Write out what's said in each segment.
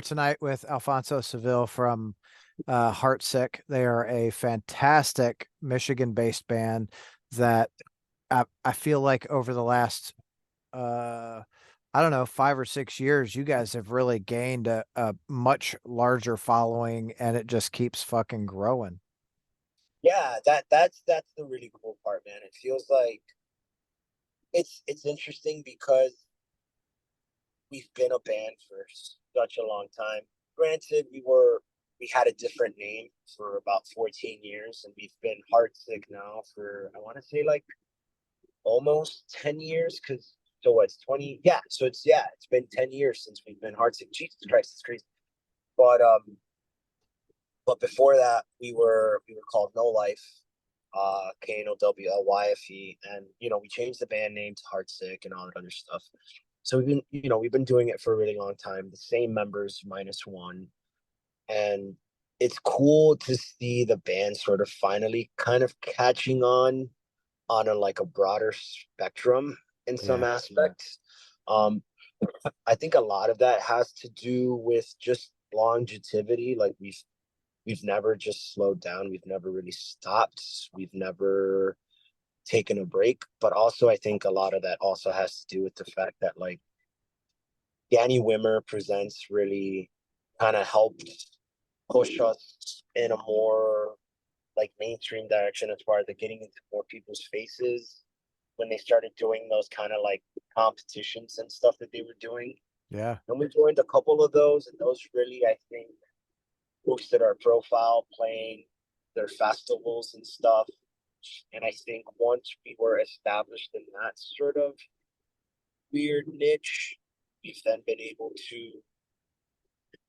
here tonight with Alfonso Civile from Heartsick. They are a fantastic Michigan-based band that I feel like over the last I don't know, 5 or 6 years, you guys have really gained a much larger following, and it just keeps fucking growing. Yeah, that's the really cool part, man. It feels like it's interesting because we've been a band for such a long time. Granted, we had a different name for about 14 years, and we've been Heartsick now for I want to say like almost 10 years. Because so what's 20? Yeah, it's been 10 years since we've been Heartsick. Jesus Christ, it's crazy. But um, but before that, we were called No Life, KNOWLYFE, and we changed the band name to Heartsick and all that other stuff. So we've been doing it for a really long time. The same members minus one, and it's cool to see the band sort of finally kind of catching on a like a broader spectrum in some Yeah. aspects. Um, I think a lot of that has to do with just longevity. Like we've never just slowed down. We've never really stopped. We've never taken a break. But also, I think a lot of that also has to do with the fact that like Danny Wimmer presents really kind of helped push us in a more like mainstream direction as far as like getting into more people's faces when they started doing those kind of like competitions and stuff that they were doing. Yeah. And we joined a couple of those, and those really, I think, boosted our profile playing their festivals and stuff. And I think once we were established in that sort of weird niche, we've then been able to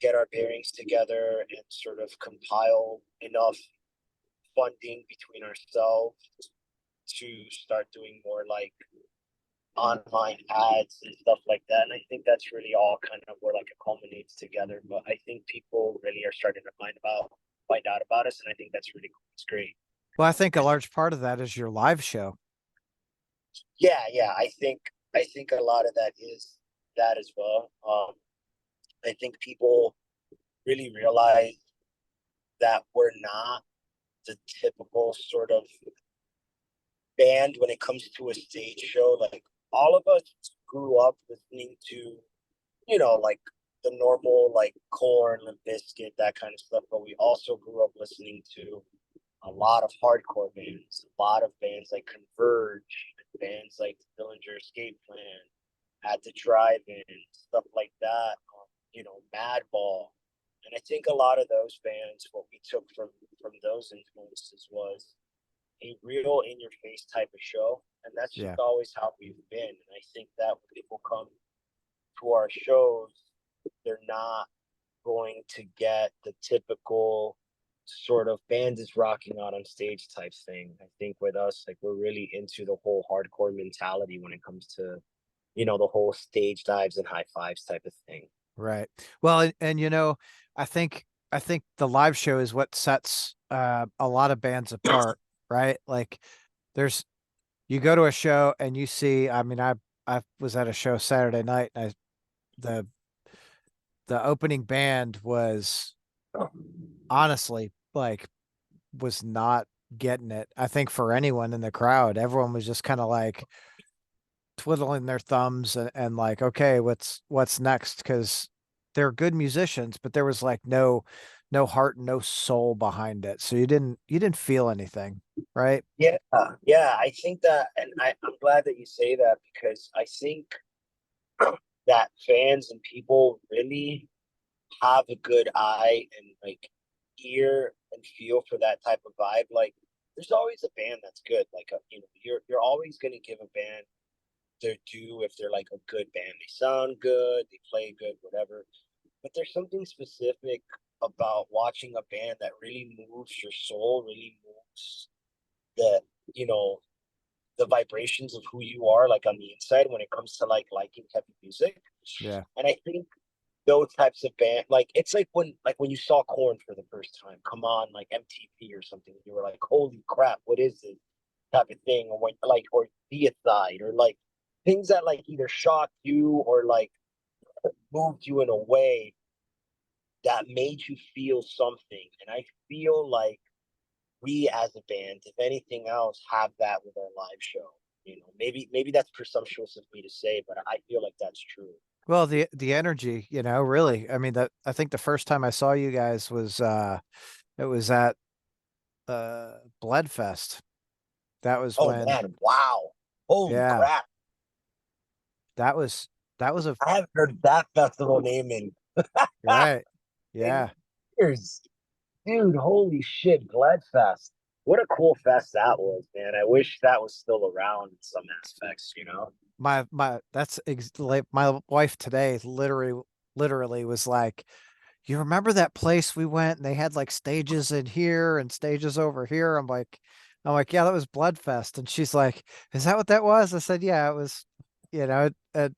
get our bearings together and sort of compile enough funding between ourselves to start doing more like online ads and stuff like that. And I think that's really all kind of where like it culminates together. But I think people really are starting to find out about us, and I think that's really cool. It's great. Well, I think a large part of that is your live show. Yeah. I think a lot of that is that as well. I think people really realize that we're not the typical sort of band when it comes to a stage show. Like all of us grew up listening to, like the normal like corn and biscuit, that kind of stuff, but we also grew up listening to a lot of hardcore bands, a lot of bands like Converge, bands like Dillinger Escape Plan, At the Drive-In, stuff like that. Madball, and I think a lot of those bands, what we took from those influences was a real in your face type of show, and that's just Yeah. always how we've been. And I think that when people come to our shows, they're not going to get the typical sort of band is rocking out on stage type thing. I think with us, like we're really into the whole hardcore mentality when it comes to, the whole stage dives and high fives type of thing. Right. Well, and I think the live show is what sets a lot of bands apart, right? Like there's you go to a show and you see, I mean, I was at a show Saturday night, and the the opening band was honestly like was not getting it. I think for anyone in the crowd, everyone was just kind of like twiddling their thumbs and like, okay, what's next? Because they're good musicians, but there was like no heart, no soul behind it. So you didn't feel anything, right? Yeah, I think that, and I'm glad that you say that because I think that fans and people really have a good eye and like ear and feel for that type of vibe. Like, there's always a band that's good. Like, you're always gonna give a band their due if they're like a good band. They sound good, they play good, whatever. But there's something specific about watching a band that really moves your soul, really moves the you know the vibrations of who you are, like on the inside when it comes to like liking heavy music. Yeah. And I think those types of band, like it's like when you saw Corn for the first time come on like MTV or something, you were like, holy crap, what is this type of thing? Or when like or Deicide, or like things that like either shocked you or like moved you in a way that made you feel something. And I feel like we as a band, if anything else, have that with our live show. Maybe that's presumptuous of me to say, but I feel like that's true. Well, the energy, really. I mean, that I think the first time I saw you guys was it was at Bloodfest. That was Oh when, man, wow. Holy yeah, crap. that was that was a I haven't heard that festival name right. in Yeah. years. Dude, holy shit, Gladfest. What a cool fest that was, man. I wish that was still around in some aspects. My that's like my wife today literally was like, "You remember that place we went and they had like stages in here and stages over here?" I'm like, "Yeah, that was Bloodfest." And she's like, "Is that what that was?" I said, "Yeah, it was, at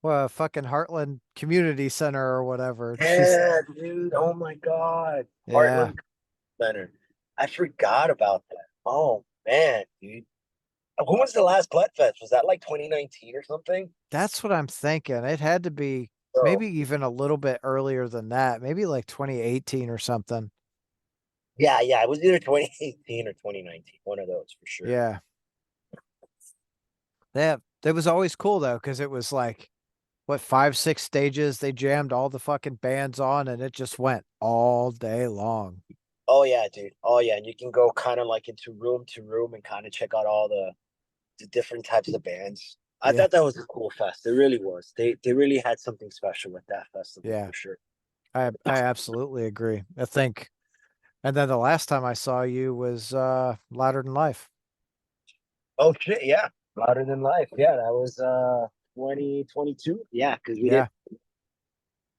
well, fucking Heartland Community Center or whatever." And she's Yeah, dude. Oh my God. yeah, Heartland Center. I forgot about that. Oh man, dude. When was the last Gladfest? Was that like 2019 or something? that's what I'm thinking. It had to be maybe So even a little bit earlier than that, maybe like 2018 or something. yeah, yeah. It was either 2018 or 2019. One of those for sure. Yeah. That was always cool though, because it was like what, 5, 6 stages. They jammed all the fucking bands on and it just went all day long. Oh yeah, dude. Oh yeah. And you can go kind of like into room to room and kind of check out all the different types of bands. I Yeah. thought that was a cool fest. It really was. They really had something special with that festival Yeah. for sure. I absolutely agree. I think, and then the last time I saw you was Louder Than Life. Oh shit, yeah. Louder than life. Yeah, that was 2022. Yeah, because Yeah.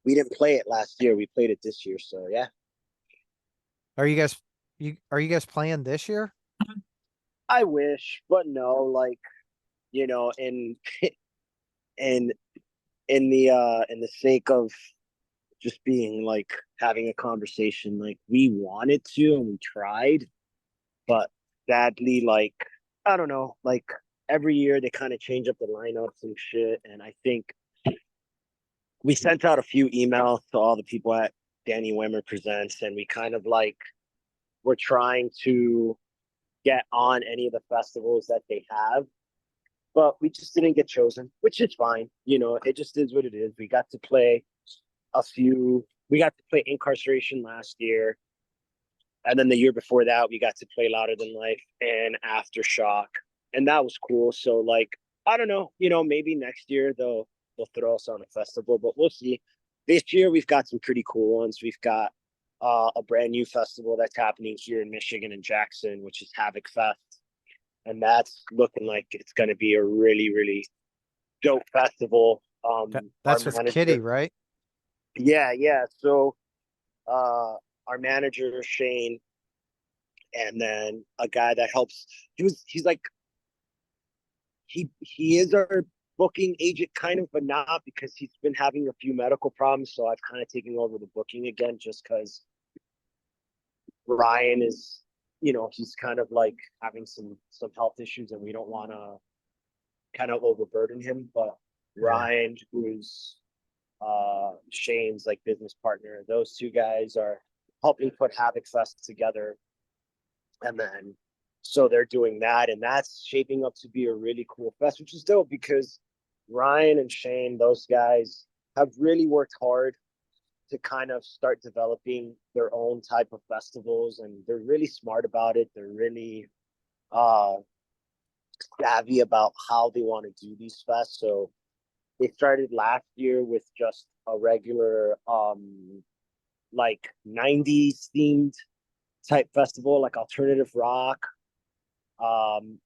we didn't play it last year. We played it this year. So yeah. Are you guys playing this year? I wish, but no, like, you know, in in in the sake of just being like having a conversation, like we wanted to and we tried, but sadly, like I don't know, like every year they kind of change up the lineups and shit. And I think we sent out a few emails to all the people at Danny Wimmer Presents, and we kind of like we're trying to get on any of the festivals that they have, but we just didn't get chosen, which is fine. It just is what it is. We got to play a few. We got to play Incarceration last year, and then the year before that, we got to play Louder Than Life and Aftershock, and that was cool. So like, I don't know, maybe next year they'll throw us on a festival, but we'll see. This year we've got some pretty cool ones. We've got a brand new festival that's happening here in Michigan and Jackson, which is Havoc Fest, and that's looking like it's going to be a really really dope festival. Our That's with Kitty, manager, right? yeah, yeah. So our manager Shane, and then a guy that helps. He's like he is our booking agent kind of, but not because he's been having a few medical problems. So I've kind of taken over the booking again, just because Ryan is, he's kind of like having some health issues, and we don't want to kind of overburden him. But Yeah. Ryan, who's Shane's like business partner, those two guys are helping put Havoc Fest together. And then so they're doing that, and that's shaping up to be a really cool fest, which is dope because Ryan and Shane, those guys, have really worked hard to kind of start developing their own type of festivals, and they're really smart about it. They're really uh savvy about how they want to do these fests. So they started last year with just a regular like 90s themed type festival, like alternative rock, um,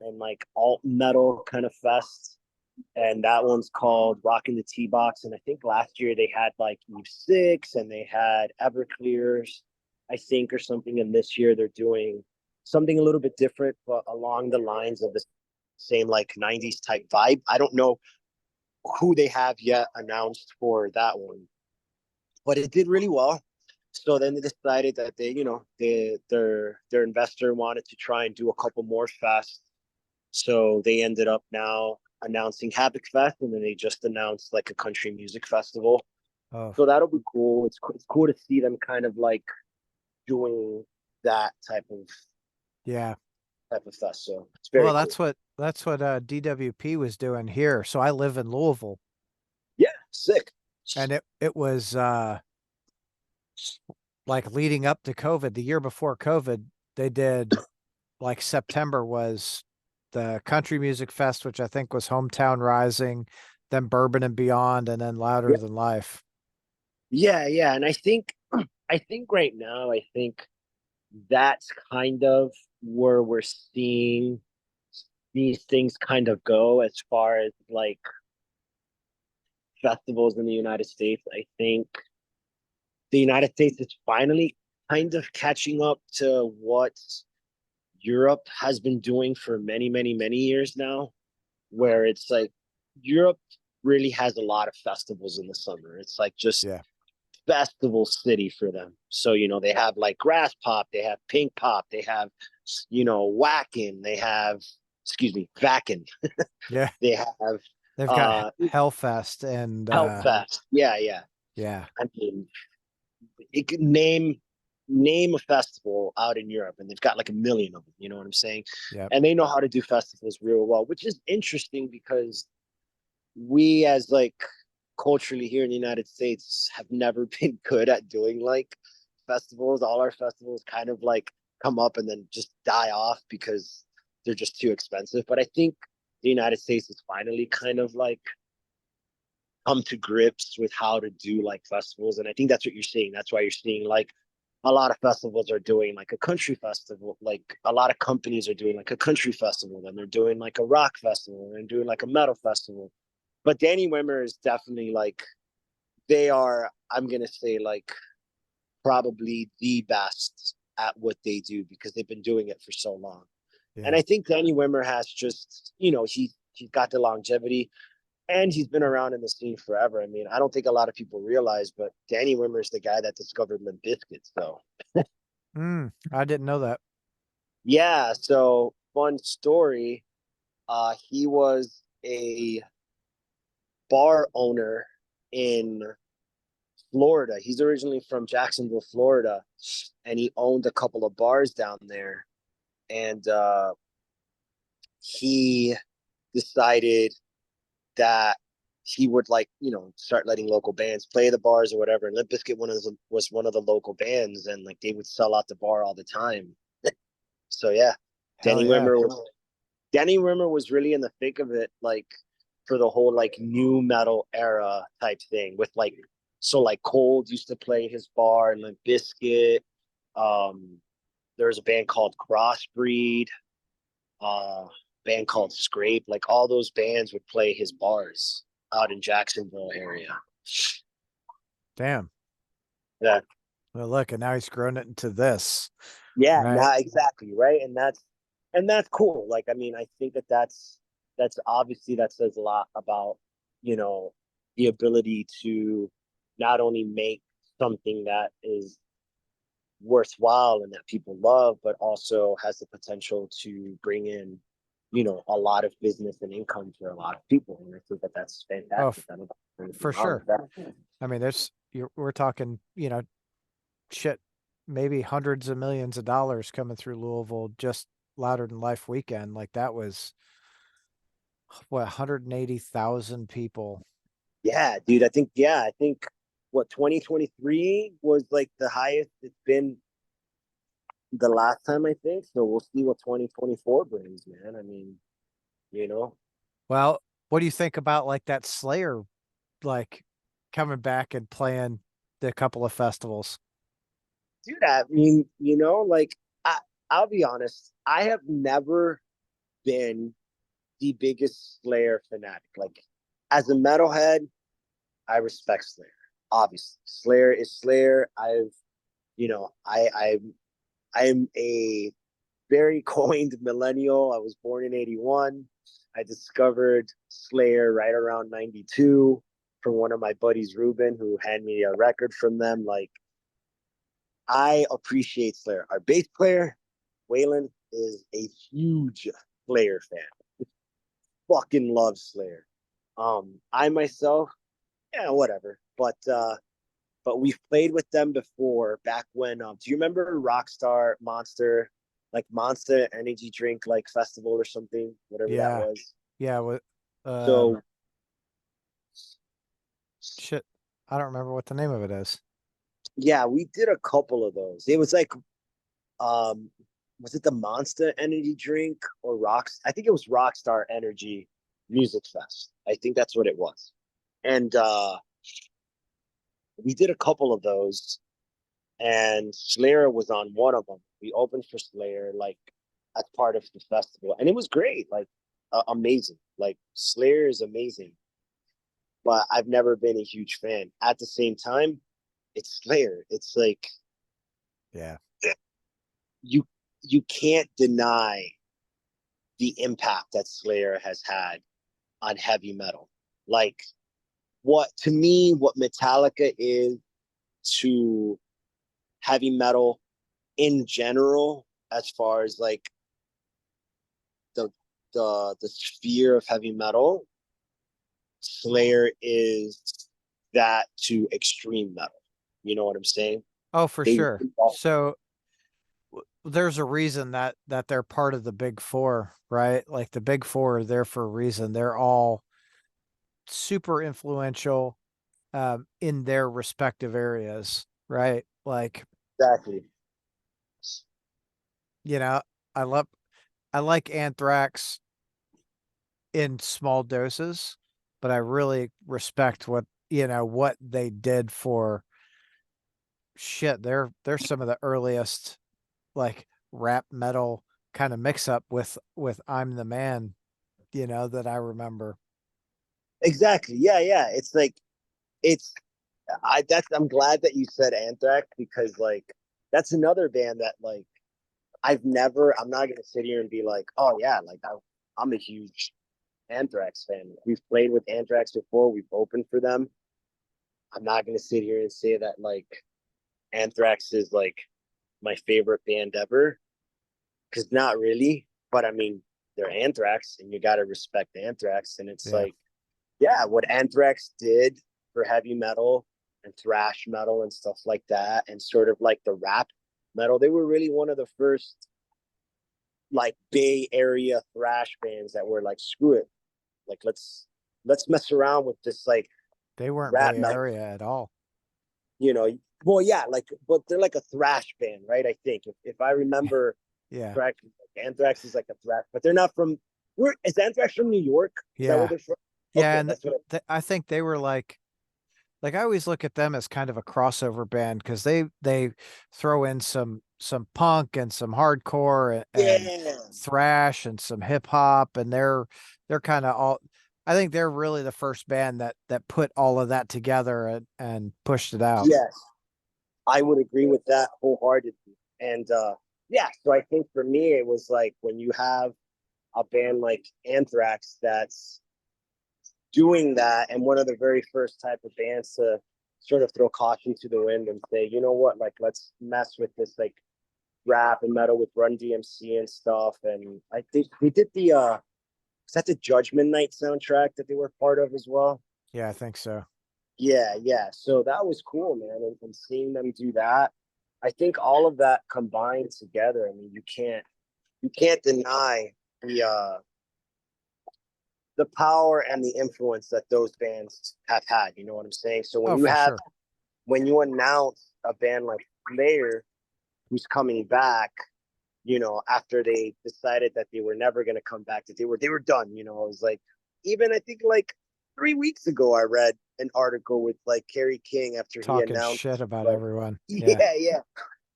and like alt metal kind of fest. And that one's called Rockin' the T Box. And I think last year they had like Eve Six and they had Everclears, I think, or something. And this year they're doing something a little bit different, but along the lines of the same like 90s type vibe. I don't know who they have yet announced for that one, but it did really well. So then they decided that their investor wanted to try and do a couple more fests. So they ended up now announcing Havoc Fest, and then they just announced like a country music festival. Oh, So that'll be cool. It's cool to see them kind of like doing that yeah. type of stuff. So it's Well, very cool. that's what DWP was doing here. So I live in Louisville, Yeah, sick. and it was like leading up to COVID, the year before COVID, they did like September was the Country Music Fest, which I think was Hometown Rising, then Bourbon and Beyond, and then Louder Yeah, Than Life. yeah, yeah. And I think right now, I think that's kind of where we're seeing these things kind of go as far as like festivals in the United States. I think the United States is finally kind of catching up to what Europe has been doing for many, many, many years now, where it's like Europe really has a lot of festivals in the summer. It's like just Yeah. festival city for them. So, they have like grass pop, they have pink pop, they have, whacking, they have, excuse me, vacking, Yeah. they have They've got uh Hellfest and Hellfest. Yeah, yeah. yeah. I mean, it could name a festival out in Europe, and they've got like a million of them. You know what I'm saying? Yep. And they know how to do festivals real well, which is interesting because we, as like culturally here in the United States, have never been good at doing like festivals. All our festivals kind of like come up and then just die off because they're just too expensive. But I think the United States is finally kind of like come to grips with how to do like festivals. And I think that's what you're seeing. That's why you're seeing like a lot of festivals are doing like a country festival. Like a lot of companies are doing like a country festival, and they're doing like a rock festival, and doing like a metal festival. But Danny Wimmer is definitely like they are, I'm gonna say like probably the best at what they do because they've been doing it for so long. And Yeah. I think Danny Wimmer has just, he's got the longevity and he's been around in the scene forever. I mean, I don't think a lot of people realize, but Danny Wimmer is the guy that discovered Limp Bizkit. So I didn't know that. yeah, so fun story. He was a bar owner in Florida. He's originally from Jacksonville, Florida, and he owned a couple of bars down there. And he decided that he would like start letting local bands play the bars or whatever. And Limp Bizkit was one of the local bands, and like they would sell out the bar all the time. So yeah, Hell Danny yeah. Wimmer was Danny Wimmer was really in the thick of it, like for the whole like new metal era type thing. With like so like Cold used to play his bar and Limp Bizkit. Um, there was a band called Crossbreed. Uh, band called Scrape. Like all those bands would play his bars out in Jacksonville area. Damn. Yeah, Well, look, and now he's grown it into this, yeah, right? not exactly right, and that's cool. Like, I mean, I think that's obviously that says a lot about you know the ability to not only make something that is worthwhile and that people love, but also has the potential to bring in a lot of business and income for a lot of people. And I think that that's Oh, fantastic. I don't think there's anything for wrong sure. with that. I mean, we're talking, shit, maybe hundreds of millions of dollars coming through Louisville just Louder Than Life weekend. Like that was what 180,000 people. Yeah, dude. I think what 2023 was like the highest it's been the last time, I think. So we'll see what 2024 brings, man. I mean, you know, Well, what do you think about like that Slayer like coming back and playing the couple of festivals? dude. I mean, like I'll be honest. I have never been the biggest Slayer fanatic. Like as a metalhead, I respect Slayer. Obviously, Slayer is Slayer. I'm a very coined millennial. I was born in 81. I discovered Slayer right around 92 from one of my buddies, Ruben, who handed me a record from them. Like, I appreciate Slayer. Our bass player, Waylon, is a huge Slayer fan. Fucking loves Slayer. I myself, yeah, whatever. but we've played with them before back when do you remember Rockstar Monster, like Monster Energy Drink like festival or something, whatever that Yeah. was. Yeah. With, So shit. I don't remember what the name of it is. yeah, we did a couple of those. It was like um was it the Monster Energy Drink or Rocks? I think it was Rockstar Energy Music Fest. I think that's what it was. And we did a couple of those, and Slayer was on one of them. We opened for Slayer like as part of the festival, and it was great, like amazing. Like Slayer is amazing, but I've never been a huge fan. At the same time, it's Slayer. It's like Yeah. you you can't deny the impact that Slayer has had on heavy metal. Like what to me, what Metallica is to heavy metal in general, as far as like the the sphere of heavy metal, Slayer is that to extreme metal. You know what I'm saying? Oh, for They sure. So there's a reason that they're part of the big four, right? Like the big four are there for a reason. They're all super influential in their respective areas, right? Like, exactly. you know, I love I like Anthrax in small doses, but I really respect what they did for shit. They're some of the earliest like rap metal kind of mix up with I'm the Man, that I remember. Exactly. Yeah, yeah. It's like it's I'm glad that you said Anthrax, because like that's another band that like I'm not gonna sit here and be like, oh yeah, like I'm a huge Anthrax fan. We've played with Anthrax before, we've opened for them. I'm not gonna sit here and say that like Anthrax is like my favorite band ever, because not really. But I mean, they're Anthrax, and you got to respect Anthrax. And it's Yeah. like, yeah, what Anthrax did for heavy metal and thrash metal and stuff like that, and sort of like the rap metal, they were really one of the first like Bay Area thrash bands that were like, screw it, like let's mess around with this like They weren't rap Bay metal, Area at all. you know. Well, yeah, like, but they're like a thrash band, right? I think if I remember Yeah. correctly, like Anthrax is like a thrash, but they're not from. Where is Anthrax from? New York? Is that where Yeah. they're from? Yeah, Okay, and that's what. I think they were like I always look at them as kind of a crossover band because they throw in some punk and some hardcore and Yeah, thrash and some hip hop, and they're kind of all. I think they're really the first band that put all of that together and pushed it out. yes, I would agree with that wholeheartedly. And yeah, so I think for me, it was like when you have a band like Anthrax that's doing that, and one of the very first type of bands to sort of throw caution to the wind and say, you know what, like let's mess with this like rap and metal with Run DMC and stuff. And I think we did the is that the Judgment Night soundtrack that they were part of as well? Yeah, I think so. Yeah, yeah. So that was cool, man. And seeing them do that, I think all of that combined together. I mean, you can't deny the power and the influence that those bands have had. You know what I'm saying? So Oh, for sure. when you announce a band like Slayer who's coming back, after they decided that they were never going to come back, that they were done. It was like, even I think like 3 weeks ago, I read an article with like Kerry King after he Talking shit announced, about like, everyone. Yeah. yeah, yeah,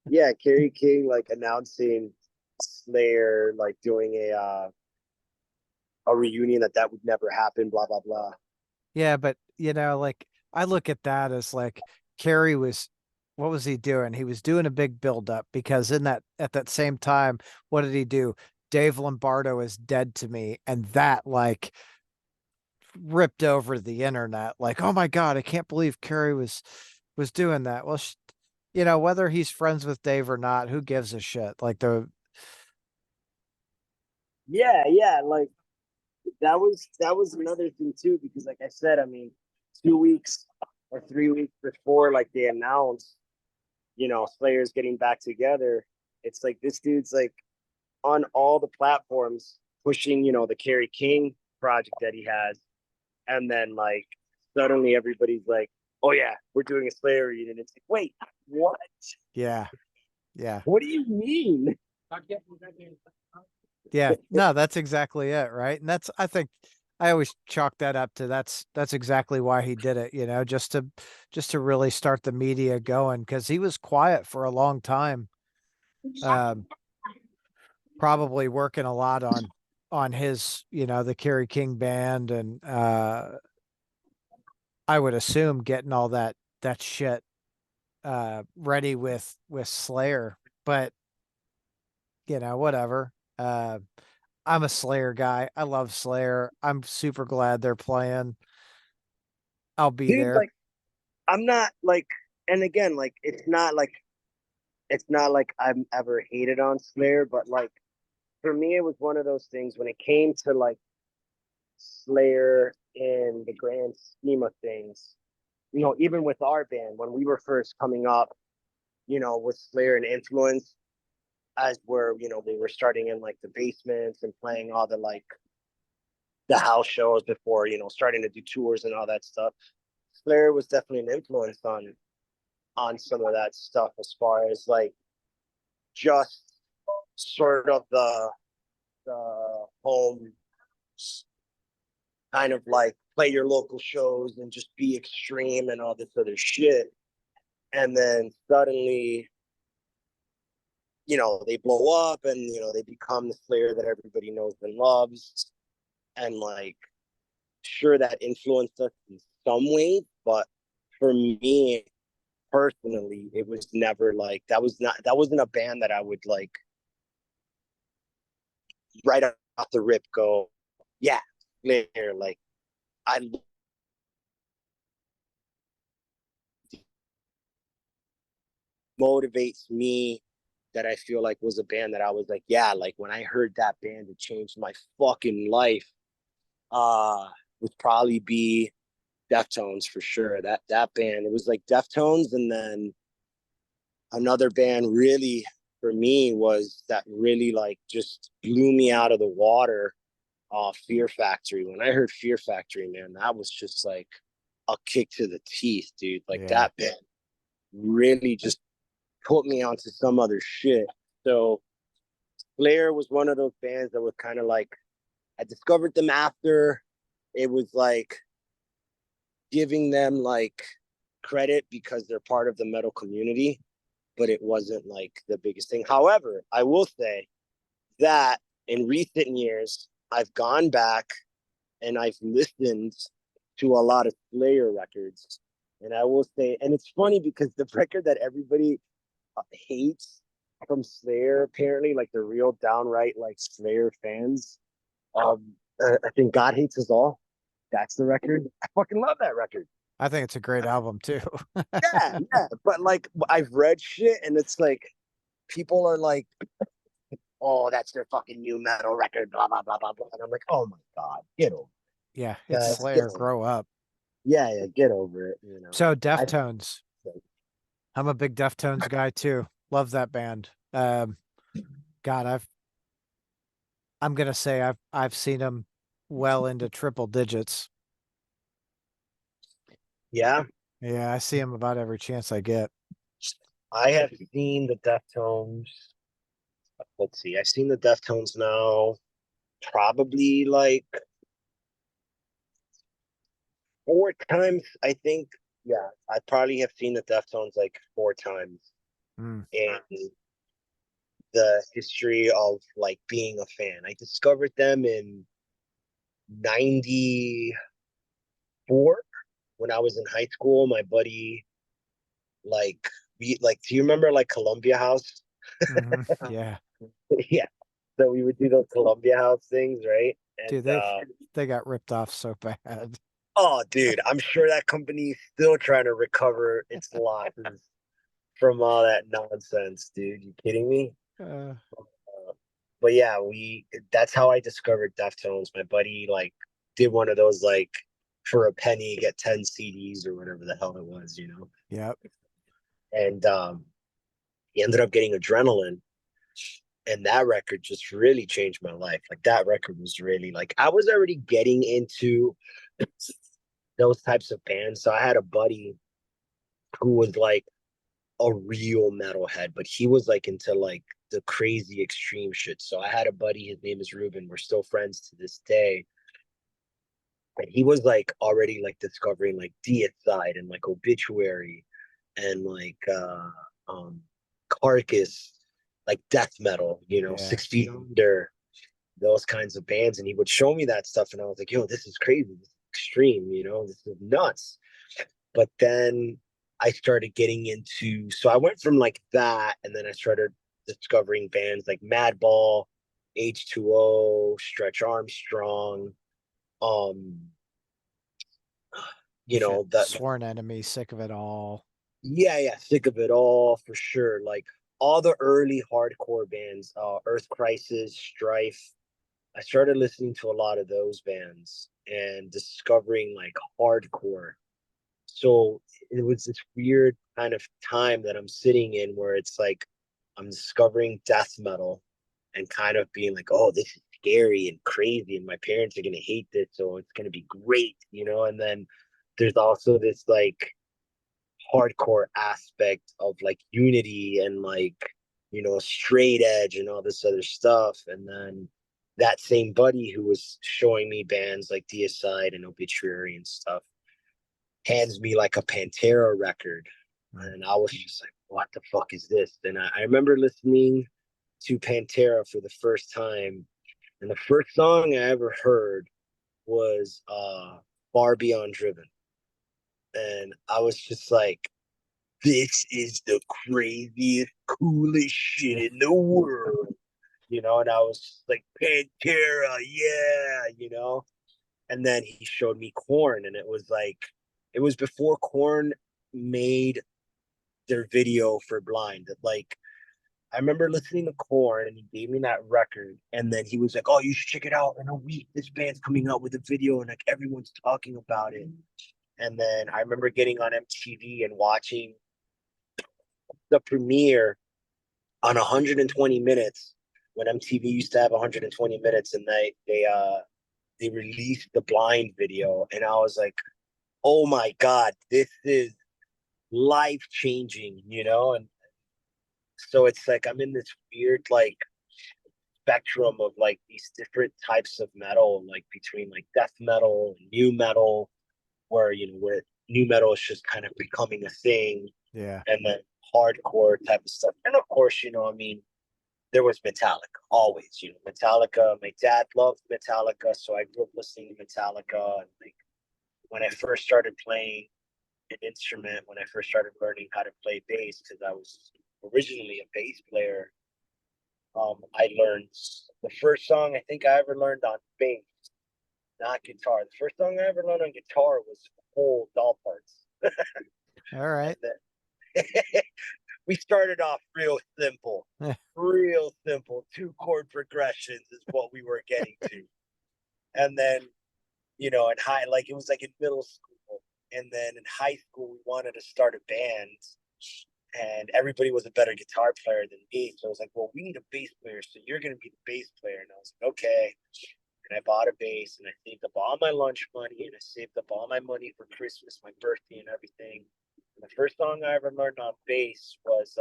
yeah, Kerry King like announcing Slayer like doing a reunion that would never happen, blah blah blah. Yeah, but like I look at that as like Kerry was what was he doing? He was doing a big buildup because in that at that same time, what did he do? Dave Lombardo is dead to me, and that like ripped over the internet. Like, oh my God, I can't believe Kerry was doing that. Well, whether he's friends with Dave or not, who gives a shit? Like Yeah, yeah, like that was another thing too, because like I said, I mean, 2 weeks. or 3 weeks before, like they announced, Slayer's getting back together. It's like this dude's like on all the platforms pushing, the Kerry King project that he has. And then like suddenly everybody's like, oh yeah, we're doing a Slayer reunion. It's like, wait, what? Yeah. Yeah. What do you mean? Yeah. No, that's exactly it, right? And I think I always chalk that up to that's exactly why he did it, just to really start the media going because he was quiet for a long time. Um, Probably working a lot on his, the Kerry King band and I would assume getting all that shit ready with Slayer. But whatever. I'm a Slayer guy. I love Slayer. I'm super glad they're playing. I'll be Dude, there. like I'm not like, and again, like it's not like I'm ever hated on Slayer, but like for me, it was one of those things when it came to like Slayer in the grand scheme of things. Even with our band when we were first coming up, with Slayer and influence, as we're we were starting in like the basements and playing all the house shows before starting to do tours and all that stuff. Slayer was definitely an influence on some of that stuff as far as like just sort of the home kind of like play your local shows and just be extreme and all this other shit. And then suddenly, they blow up and they become the Slayer that everybody knows and loves. And like sure that influenced us in some way, but for me personally, it was never like that wasn't a band that I would like right off the rip go, yeah, Slayer. Like I motivates me that I feel like was a band that I was like, yeah, like when I heard that band, it changed my fucking life. Would probably be Deftones for sure. That band, it was like Deftones, and then another band really for me was that really like just blew me out of the water. Fear Factory. When I heard Fear Factory, man, that was just like a kick to the teeth, dude. Like Yeah. that band really just put me onto some other shit. So Slayer was one of those bands that was kind of like I discovered them after. It was like giving them like credit because they're part of the metal community, but it wasn't like the biggest thing. However, I will say that in recent years, I've gone back and I've listened to a lot of Slayer records. And I will say, and it's funny because the record that everybody hates from Slayer, apparently, like the real downright like Slayer fans, I think God Hates Us All. That's the record. I fucking love that record. I think it's a great album too. Yeah, yeah. But like, I've read shit, and it's like people are like, "Oh, that's their fucking new metal record," blah blah blah blah blah. And I'm like, "Oh my god, get over Yeah, it, it's guys. Get Slayer. over it. Grow up. Yeah, yeah, get over it." So I Deftones. I'm a big Deftones guy too. Love that band. God, I'm gonna say I've seen them well into triple digits. yeah, Yeah, I see them about every chance I get. I have seen the Deftones. Let's see, I've seen the Deftones now probably like 4 times. I think. Yeah, I probably have seen the Deftones like 4 times Mm, in the history of like being a fan. I discovered them in '94 when I was in high school. My buddy, like, we like. Do you remember like Columbia House? hmm. Yeah, Yeah. So we would do those Columbia House things, right? dude, And they got ripped off so bad. oh, dude, I'm sure that company's still trying to recover its losses from all that nonsense, dude. You kidding me? Uh, But yeah, we that's how I discovered Deftones. My buddy like did one of those like for a penny, get 10 CDs or whatever the hell it was, you know? Yep. And he ended up getting Adrenaline. And that record just really changed my life. Like that record was really like I was already getting into those types of bands. So I had a buddy who was like a real metalhead, but he was like into like the crazy extreme shit. So I had a buddy, his name is Ruben. We're still friends to this day. And he was like already like discovering like Deicide and like Obituary and like um Carcass, like death metal, you know, Yeah. 6 Feet Under, those kinds of bands. And he would show me that stuff and I was like, yo, this is crazy, this is extreme, you know, this is nuts. But then I started getting into, so I went from like that, and then I started discovering bands like Madball, H2O, Stretch Armstrong, um, you Shit. know, the Sworn enemy, sick of it all. yeah, yeah, sick of it all for sure. Like all the early hardcore bands, Earth Crisis, Strife. I started listening to a lot of those bands and discovering like hardcore. So it was this weird kind of time that I'm sitting in where it's like I'm discovering death metal and kind of being like, oh, this is scary and crazy, and my parents are gonna hate this, so it's gonna be great, you know. And then there's also this like hardcore aspect of like unity and like, you know, straight edge and all this other stuff. And then that same buddy who was showing me bands like Deicide and Obituary and stuff hands me like a Pantera record. Mm. And I was just like, what the fuck is this? And I remember listening to Pantera for the first time. And the first song I ever heard was Far Beyond Driven. And I was just like, this is the craziest, coolest shit Yeah. in the world. You know, and I was just like, Pantera, yeah, you know. And then he showed me Corn, and it was like, it was before Corn made their video for Blind. Like, I remember listening to Corn, and he gave me that record, and then he was like, "Oh, you should check it out in a week. This band's coming out with a video, and like everyone's talking about it." And then I remember getting on MTV and watching the premiere on 120 minutes when MTV used to have 120 minutes, and they released the Blind video, and I was like, "Oh my god, this is life changing," you know. And so it's like I'm in this weird like spectrum of like these different types of metal, like between like death metal and new metal, where you know where new metal is just kind of becoming a thing, Yeah. and then hardcore type of stuff. And of course, you know, I mean, there was Metallica always. You know, Metallica. My dad loved Metallica, so I grew up listening to Metallica. And like when I first started playing an instrument, when I first started learning how to play bass, because I was originally a bass player. I learned the first song I think I ever learned on bass, not guitar. The first song I ever learned on guitar was whole doll parts. All And right. then we started off real simple. Two chord progressions is what we were getting to. And then, you know, in high, like it was like in middle school. And then in high school, we wanted to start a band and everybody was a better guitar player than me. So I was like, well, we need a bass player. So you're going to be the bass player. And I was like, okay. And I bought a bass and I saved up all my lunch money and I saved up all my money for Christmas, my birthday, and everything. And the first song I ever learned on bass was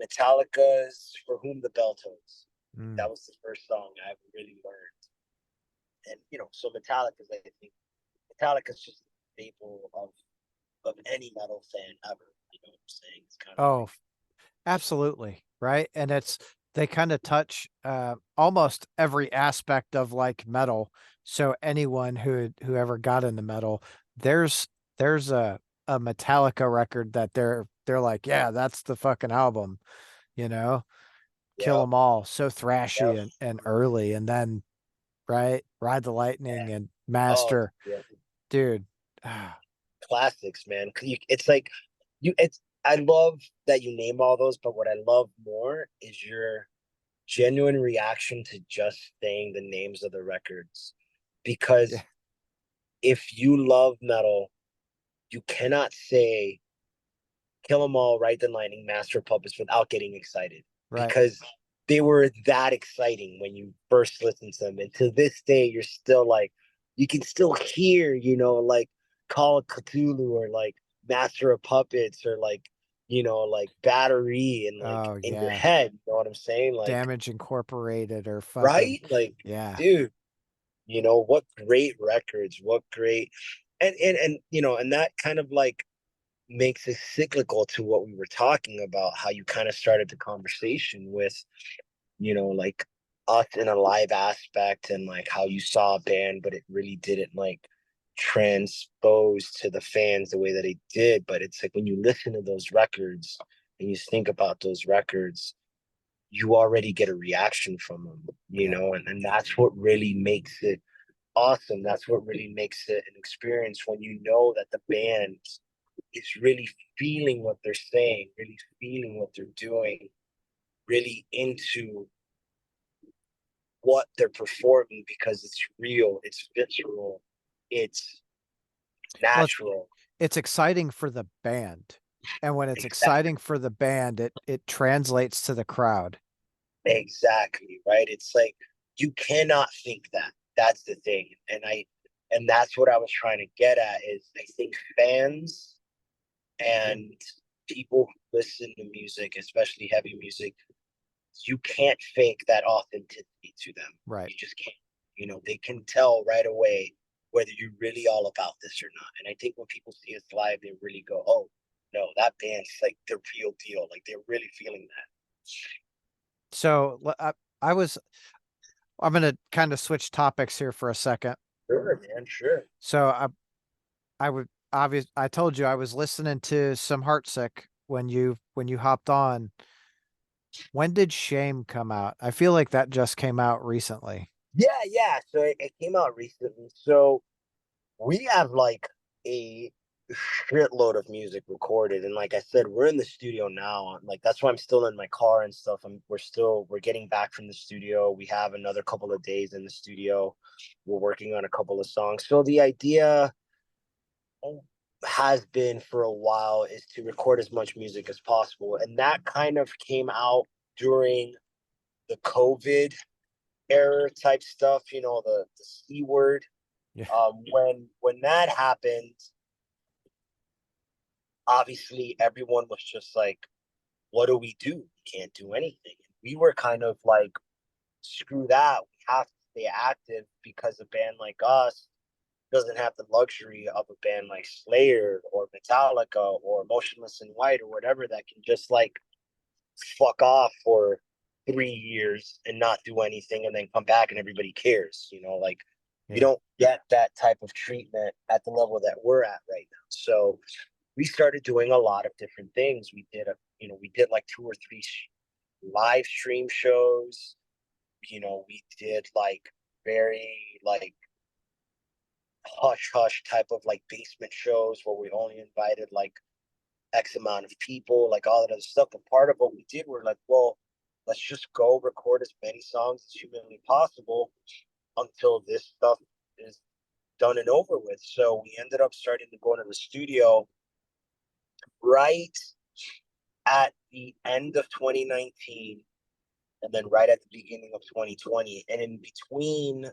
Metallica's "For Whom the Bell Tolls." Mm. That was the first song I ever really learned. And you know, so Metallica's, I think Metallica's just a staple of any metal fan ever. You know what I'm saying? It's kind of Oh, like absolutely. Right. And it's, they kind of touch almost every aspect of like metal. So anyone who ever got into metal, there's there's a Metallica record that they're like, yeah, that's the fucking album, you know, Kill yeah, 'Em All, so yeah, thrashy and early, and then right, Ride the yeah. Lightning and Oh Master, yeah, dude. Ah, classics, man. It's like you. It's I love that you name all those, but what I love more is your genuine reaction to just saying the names of the records, yeah, because if you love metal, you cannot say Kill 'Em All, Ride the Lightning, Master of Puppets without getting excited, Right. because they were that exciting when you first listened to them. And to this day, you're still like, you can still hear, like Call of Cthulhu or like Master of Puppets or like, like Battery and like Oh in your yeah. head. You know what I'm saying? Like, Damage Incorporated or fucking right? Like, yeah. dude, what great records, what great, and that kind of like makes it cyclical to what we were talking about, how you kind of started the conversation with, like us in a live aspect and like how you saw a band, but it really didn't like transpose to the fans the way that it did. But it's like when you listen to those records and you think about those records, you already get a reaction from them, Yeah. and that's what really makes it awesome. That's what really makes it an experience when you know that the band is really feeling what they're saying, really feeling what they're doing, really into what they're performing because it's real, it's visceral, it's Well, natural. it's exciting for the band. And when it's Exactly, exciting for the band, it translates to the crowd. exactly, right? It's like you cannot think that. That's the thing. And that's what I was trying to get at is I think fans and people who listen to music, especially heavy music, you can't fake that authenticity to them. Right. You just can't. They can tell right away whether you're really all about this or not. And I think when people see us live, they really go, "Oh, no, that band's like the real deal. Like they're really feeling that." So I was I'm gonna kind of switch topics here for a second. Sure, man. Sure. So I would obvious I told you I was listening to some Heartsick when you hopped on. When did Shame come out? I feel like that just came out recently. Yeah, yeah. So it came out recently. So we have like a shitload of music recorded, and like I said, we're in the studio now. Like that's why I'm still in my car and stuff. We're getting back from the studio. We have another couple of days in the studio. We're working on a couple of songs. So the idea has been for a while is to record as much music as possible, and that kind of came out during the COVID era type stuff. The C word. Yeah. When that happened, obviously everyone was just like, what do we do? We can't do anything. We were kind of like, screw that. We have to stay active because a band like us doesn't have the luxury of a band like Slayer or Metallica or Motionless in White or whatever that can just like fuck off for 3 years and not do anything and then come back and everybody cares. Like you Yeah. don't get that type of treatment at the level that we're at right now. So we started doing a lot of different things. We did like two or three live stream shows. We did like very like hush hush type of like basement shows where we only invited like X amount of people, like all that other stuff. But part of what we did, we're like, well, let's just go record as many songs as humanly possible until this stuff is done and over with. So we ended up starting to go into the studio right at the end of 2019 and then right at the beginning of 2020. And in between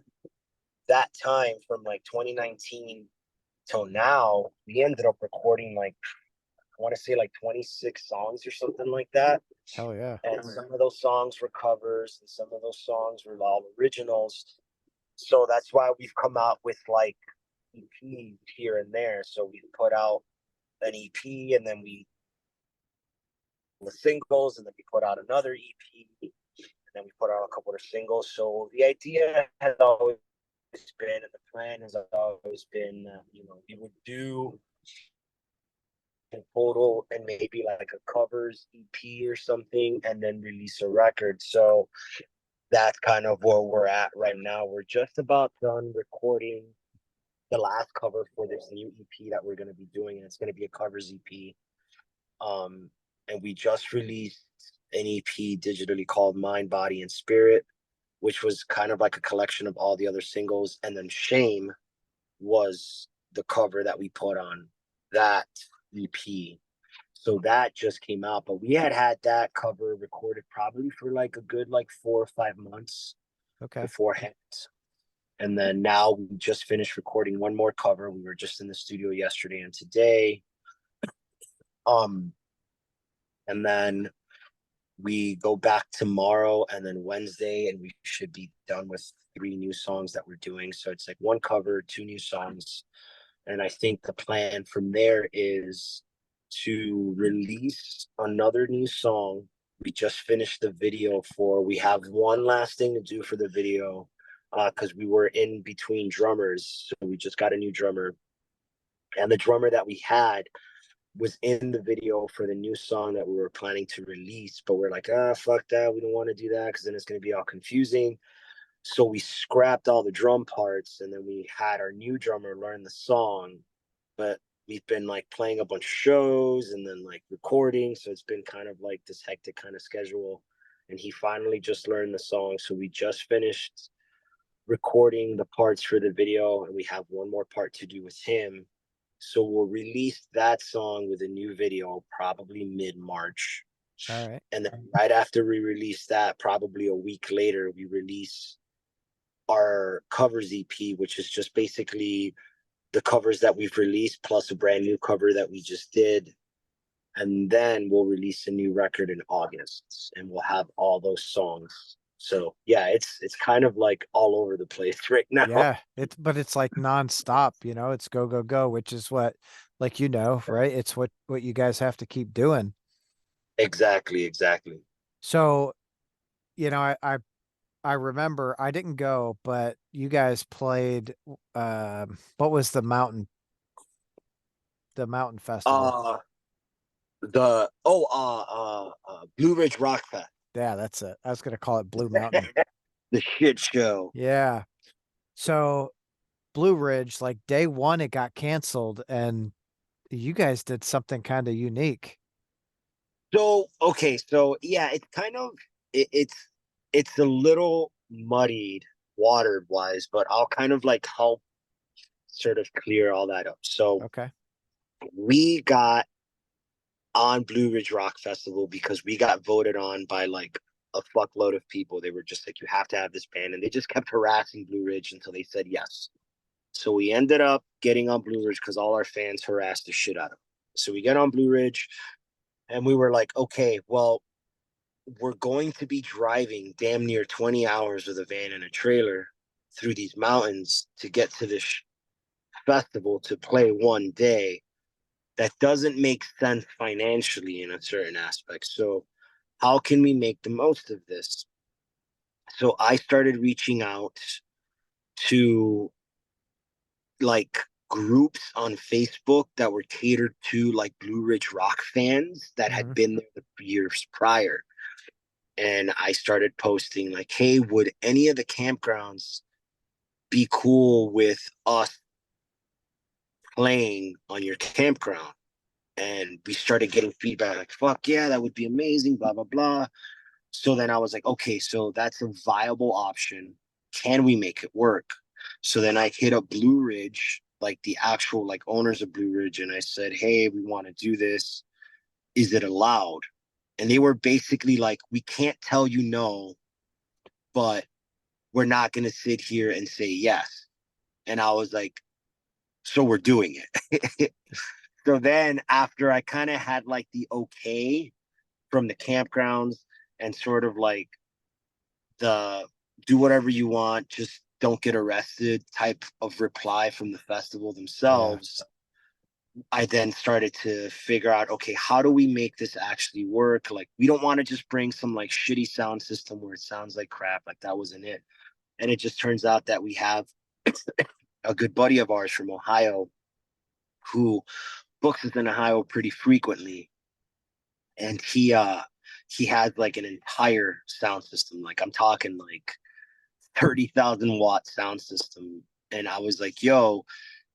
that time from like 2019 till now, we ended up recording like, I want to say like 26 songs or something like that. Hell yeah. And some of those songs were covers and some of those songs were all originals. So that's why we've come out with like EPs here and there. So we put out an EP and then we the singles and then we put out another EP and then we put out a couple of singles. So the idea has always been and the plan has always been we would do in total and maybe like a covers EP or something and then release a record. So that's kind of where we're at right now. We're just about done recording the last cover for this new EP that we're going to be doing, and it's going to be a covers EP. Um, and we just released an EP digitally called Mind, Body, and Spirit, which was kind of like a collection of all the other singles. And then Shame was the cover that we put on that EP. So that just came out, but we had that cover recorded probably for like a good like 4 or 5 months Okay. beforehand. And then now we just finished recording one more cover. We were just in the studio yesterday and today. Um, and then we go back tomorrow and then Wednesday, and we should be done with 3 new songs that we're doing. So it's like one cover, 2 new songs. And I think the plan from there is to release another new song. We just finished the video for, we have one last thing to do for the video because we were in between drummers. So we just got a new drummer. And the drummer that we had was in the video for the new song that we were planning to release. But we're like, fuck that. We don't want to do that because then it's going to be all confusing. So we scrapped all the drum parts and then we had our new drummer learn the song. But we've been like playing a bunch of shows and then like recording. So it's been kind of like this hectic kind of schedule. And he finally just learned the song. So we just finished recording the parts for the video and we have one more part to do with him. So we'll release that song with a new video probably mid-March. All right. And then right after we release that, probably a week later, we release our covers EP, which is just basically the covers that we've released plus a brand new cover that we just did. And then we'll release a new record in August and we'll have all those songs. So yeah, it's kind of like all over the place right now. Yeah, but it's like nonstop, it's go, go, go, which is what, like, right? It's what you guys have to keep doing. Exactly, exactly. So, I remember I didn't go, but you guys played what was the mountain festival. Uh Blue Ridge Rock Fest. Yeah, that's it. I was gonna call it Blue Mountain. The shit show. Yeah. So Blue Ridge, like day one, it got canceled, and you guys did something kind of unique. So okay, so yeah, it's kind of it's a little muddied water wise, but I'll kind of like help sort of clear all that up. So Okay. we got on Blue Ridge Rock Festival because we got voted on by like a fuckload of people. They were just like, you have to have this band, and they just kept harassing Blue Ridge until they said yes. So we ended up getting on Blue Ridge because all our fans harassed the shit out of them. So we get on Blue Ridge, and we were like, okay, well, we're going to be driving damn near 20 hours with a van and a trailer through these mountains to get to this festival to play one day. That doesn't make sense financially in a certain aspect. So, how can we make the most of this? So, I started reaching out to like groups on Facebook that were catered to like Blue Ridge Rock fans that had Hmm. been there the years prior. And I started posting like, hey, would any of the campgrounds be cool with us playing on your campground? And we started getting feedback like, fuck yeah, that would be amazing, blah, blah, blah. So then I was like, okay, so that's a viable option. Can we make it work? So then I hit up Blue Ridge, like the actual like owners of Blue Ridge, and I said, hey, we want to do this. Is it allowed? And they were basically like, we can't tell you no, but we're not going to sit here and say yes. And I was like, so we're doing it. So then after I kind of had like the okay from the campgrounds and sort of like the do whatever you want, just don't get arrested type of reply from the festival Yeah. themselves, I then started to figure out, okay, how do we make this actually work? Like, we don't want to just bring some like shitty sound system where it sounds like crap. Like, that wasn't it. And it just turns out that we have a good buddy of ours from Ohio who books us in Ohio pretty frequently. And he has like an entire sound system. Like, I'm talking like 30,000 watt sound system. And I was like, yo,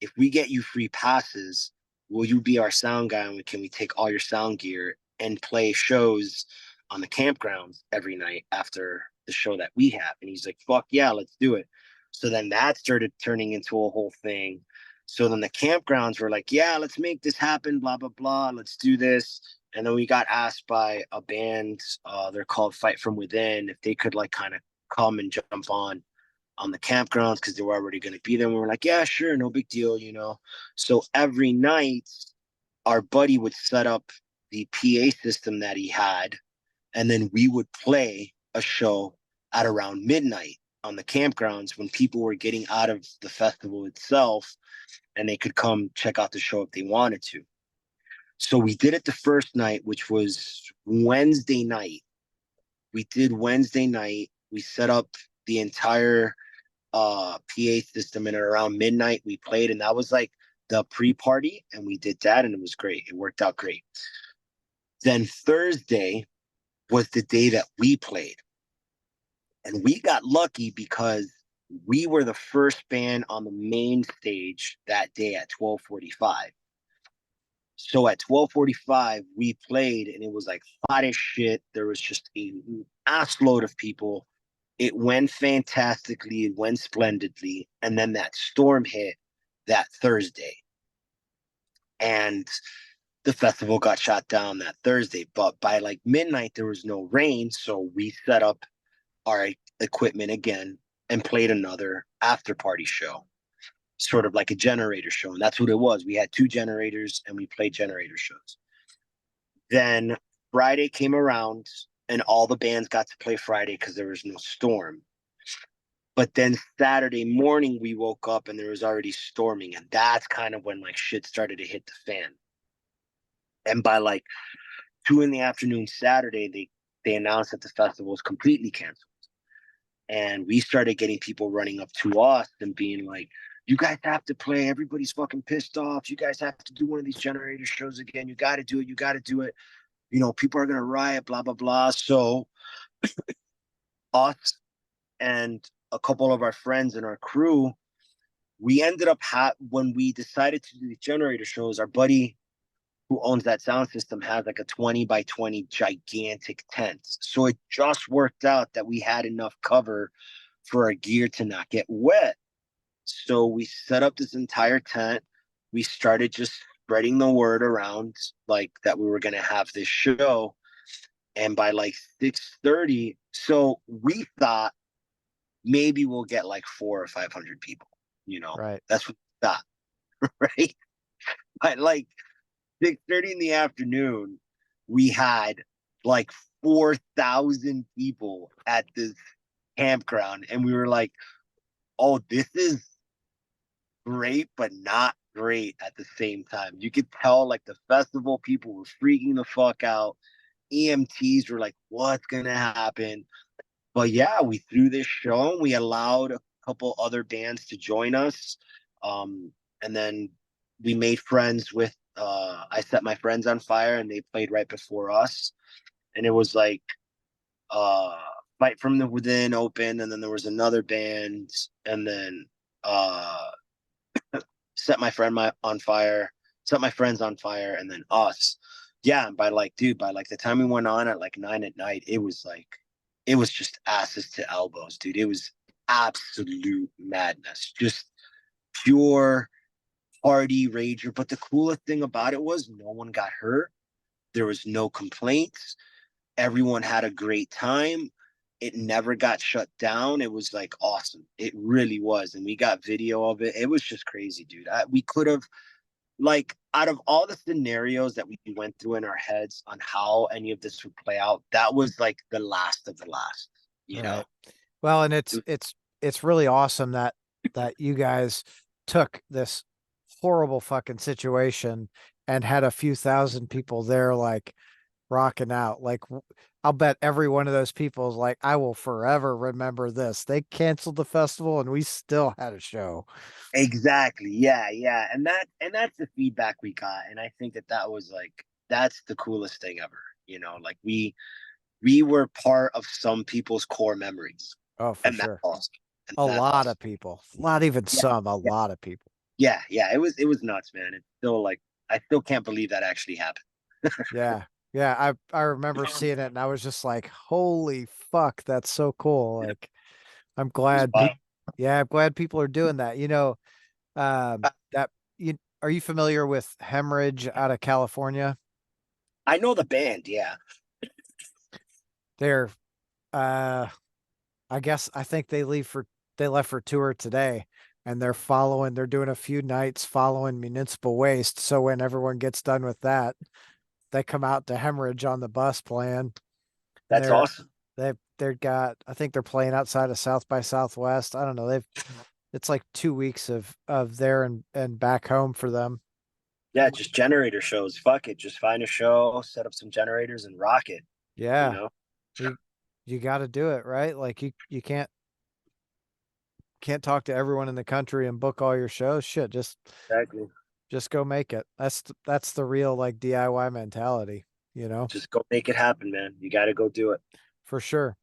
if we get you free passes, will you be our sound guy? And can we take all your sound gear and play shows on the campgrounds every night after the show that we have? And he's like, fuck yeah, let's do it. So then that started turning into a whole thing. So then the campgrounds were like, yeah, let's make this happen, blah, blah, blah. Let's do this. And then we got asked by a band, they're called Fight From Within, if they could like kind of come and jump on the campgrounds because they were already going to be there. And we were like, yeah, sure, no big deal, you know. So every night, our buddy would set up the PA system that he had, and then we would play a show at around midnight on the campgrounds when people were getting out of the festival itself and they could come check out the show if they wanted to. So we did it the first night, which was Wednesday night. We did Wednesday night. We set up the entire PA system, and at around midnight we played, and that was like the pre-party, and we did that, and it was great. It worked out great. Then Thursday was the day that we played, and we got lucky because we were the first band on the main stage that day at 12:45. So at 12:45 we played, and it was like hot as shit. There was just a ass load of people. It went fantastically, it went splendidly, and then that storm hit that Thursday, and the festival got shut down that Thursday. But by like midnight there was no rain, so we set up our equipment again and played another after party show, sort of like a generator show. And that's what it was. We had two generators and we played generator shows. Then Friday came around and all the bands got to play Friday because there was no storm. But then Saturday morning we woke up and there was already storming, and that's kind of when like shit started to hit the fan. And by like 2 in the afternoon Saturday, they announced that the festival was completely canceled. And we started getting people running up to us and being like, you guys have to play. Everybody's fucking pissed off. You guys have to do one of these generator shows again. You got to do it. You got to do it. You know, people are going to riot, blah, blah, blah. So us and a couple of our friends and our crew, we ended up, when we decided to do the generator shows, our buddy who owns that sound system has like a 20 by 20 gigantic tent. So it just worked out that we had enough cover for our gear to not get wet. So we set up this entire tent. We started just spreading the word around like that we were going to have this show. And by like 6:30, so we thought maybe we'll get like 400 or 500 people, you know, Right. that's what we thought, right? But like 6:30 in the afternoon, we had like 4,000 people at this campground. And we were like, oh, this is great, but not great at the same time. You could tell like the festival people were freaking the fuck out. EMTs were like, what's going to happen? But yeah, we threw this show and we allowed a couple other bands to join us. Um, and then we made friends with, I set my friends on fire and they played right before us. And it was like, uh, Fight from the Within open. And then there was another band. And then, set my friend on fire, set my friends on fire, and then us. Yeah, and by like, dude, by like the time we went on at like 9 at night, it was like, it was just asses to elbows, dude. It was absolute madness, just pure party rager. But the coolest thing about it was no one got hurt. There was no complaints. Everyone had a great time. It never got shut down. It was like awesome. It really was. And we got video of it. It was just crazy, dude. We could have, like, out of all the scenarios that we went through in our heads on how any of this would play out, that was like the last of the last, you know? Right. Well, and it's really awesome that you guys took this horrible fucking situation and had a few thousand people there like rocking out. Like I'll bet every one of those people is like, I will forever remember this. They canceled the festival and we still had a show. Exactly. Yeah, yeah. And that's the feedback we got. And I think that was like, that's the coolest thing ever. You know, like we were part of some people's core memories. Oh, for And that's sure. awesome. And A that's lot awesome. of people. Not even Yeah, some, a yeah, lot of people. yeah, yeah. It was nuts, man. It's still like I still can't believe that actually happened. Yeah. Yeah, I remember seeing it and I was just like, holy fuck, that's so cool. Like I'm It was glad wild. Yeah, I'm glad people are doing that. That you are you familiar with Hemorrhage out of California? I know the band, yeah. They're uh I think they left for tour today and they're doing a few nights following Municipal Waste. So when everyone gets done with that, they come out to Hemorrhage on the bus playing and That's awesome. they've got I think they're playing outside of South by Southwest. I don't know. They've It's like 2 weeks of there and back home for them. Yeah, just generator shows. Fuck it. Just find a show, set up some generators and rock it, you Yeah. know? You you got to do it, right? Like you can't talk to everyone in the country and book all your shows. Shit, Exactly. just go make it. That's the real like DIY mentality, you know, Just go make it happen, man. You got to go do it. for sure.